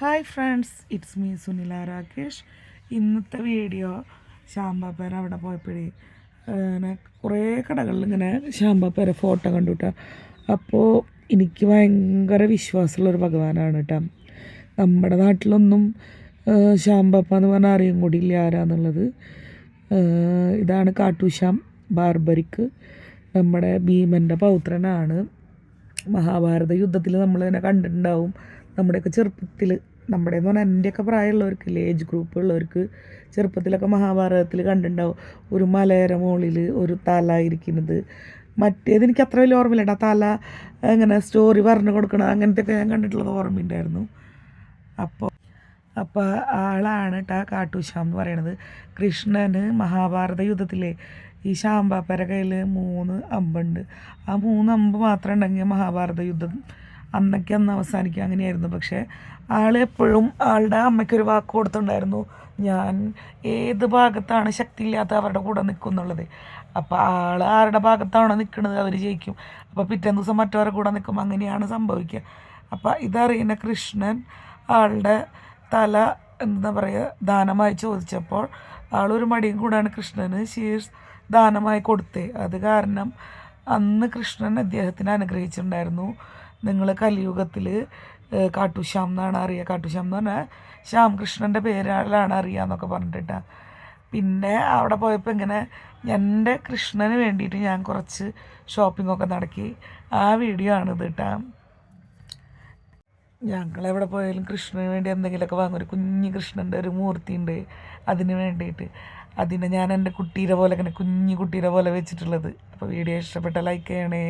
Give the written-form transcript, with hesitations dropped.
Hi friends, it's me Sunila Rakesh. ഇന്നത്തെ video ശാമ്പാപ്പേര അവിടെ പോയപ്പോഴേ ഇങ്ങനെ കുറേ കടകളിൽ ഇങ്ങനെ ശാമ്പാപ്പേര ഫോട്ടോ കണ്ടു കേട്ടോ. അപ്പോൾ എനിക്ക് ഭയങ്കര വിശ്വാസമുള്ളൊരു ഭഗവാനാണ് കേട്ടോ. നമ്മുടെ നാട്ടിലൊന്നും ശാമ്പാപ്പ എന്ന് പറഞ്ഞാൽ അറിയും കൂടി ഇല്ല ആരാന്നുള്ളത്. ഇതാണ് കാട്ടൂശ്യാം ബാർബറിക്ക്, നമ്മുടെ ഭീമൻ്റെ പൗത്രനാണ്. മഹാഭാരത യുദ്ധത്തിൽ നമ്മൾ തന്നെ കണ്ടിട്ടുണ്ടാവും. നമ്മുടെയൊക്കെ ചെറുപ്പത്തിൽ, നമ്മുടെ എന്ന് പറഞ്ഞാൽ എൻ്റെയൊക്കെ പ്രായമുള്ളവർക്ക്, ഏജ് ഗ്രൂപ്പുള്ളവർക്ക് ചെറുപ്പത്തിലൊക്കെ മഹാഭാരതത്തിൽ കണ്ടിട്ടുണ്ടാവും. ഒരു മലയുടെ മുകളിൽ ഒരു തല ഇരിക്കുന്നത്. മറ്റേത് എനിക്ക് അത്ര വലിയ ഓർമ്മയില്ല. ആ തല അങ്ങനെ സ്റ്റോറി പറഞ്ഞു കൊടുക്കണം, അങ്ങനത്തെയൊക്കെ ഞാൻ കണ്ടിട്ടുള്ളത് ഓർമ്മയുണ്ടായിരുന്നു. അപ്പോൾ ആളാണ് കേട്ടോ കാട്ടൂശ്യാം എന്ന് പറയണത്. കൃഷ്ണന് മഹാഭാരത യുദ്ധത്തിലെ ഈ ശാമ്പാപ്പേരെ കയ്യിൽ 3 അമ്പുണ്ട്. ആ 3 അമ്പ് മാത്രം ഉണ്ടെങ്കിൽ മഹാഭാരത യുദ്ധം അന്ന് അവസാനിക്കുക, അങ്ങനെയായിരുന്നു. പക്ഷേ ആൾ എപ്പോഴും ആളുടെ അമ്മയ്ക്കൊരു വാക്ക് കൊടുത്തിട്ടുണ്ടായിരുന്നു, ഞാൻ ഏത് ഭാഗത്താണ് ശക്തി ഇല്ലാത്ത അവരുടെ കൂടെ നിൽക്കും എന്നുള്ളത്. അപ്പോൾ ആൾ ആരുടെ ഭാഗത്താണോ നിൽക്കുന്നത് അവർ ജയിക്കും. അപ്പോൾ പിറ്റേ ദിവസം മറ്റവരുടെ കൂടെ നിൽക്കും, അങ്ങനെയാണ് സംഭവിക്കുക. അപ്പോൾ ഇതറിയുന്ന കൃഷ്ണൻ ആളുടെ തല എന്താ പറയുക ദാനമായി ചോദിച്ചപ്പോൾ ആളൊരു മടിയും കൂടാണ് കൃഷ്ണന് ശീർഷ് ദാനമായി കൊടുത്തേ. അത് കാരണം അന്ന് കൃഷ്ണൻ അദ്ദേഹത്തിനെ അനുഗ്രഹിച്ചിട്ടുണ്ടായിരുന്നു, നിങ്ങൾ കലിയുഗത്തിൽ കാട്ടൂശ്യാം എന്നാണ് അറിയുക. കാട്ടൂശ്യാം എന്ന് പറഞ്ഞാൽ ശ്യാം കൃഷ്ണൻ്റെ പേരാലാണ് അറിയുക എന്നൊക്കെ പറഞ്ഞിട്ടാണ്. പിന്നെ അവിടെ പോയപ്പോൾ ഇങ്ങനെ എൻ്റെ കൃഷ്ണന് വേണ്ടിയിട്ട് ഞാൻ കുറച്ച് ഷോപ്പിങ്ങൊക്കെ നടക്കി. ആ വീഡിയോ ആണിത് കേട്ടോ. ഞങ്ങളെവിടെ പോയാലും കൃഷ്ണന് വേണ്ടി എന്തെങ്കിലുമൊക്കെ വാങ്ങും. ഒരു കുഞ്ഞ് കൃഷ്ണൻ്റെ ഒരു മൂർത്തി ഉണ്ട്, അതിന് വേണ്ടിയിട്ട്. അതിനെ ഞാൻ എൻ്റെ കുട്ടീരെ പോലെ, ഇങ്ങനെ കുഞ്ഞു കുട്ടീരെ പോലെ വെച്ചിട്ടുള്ളത്. അപ്പോൾ വീഡിയോ ഇഷ്ടപ്പെട്ട ലൈക്ക് ചെയ്യണേ.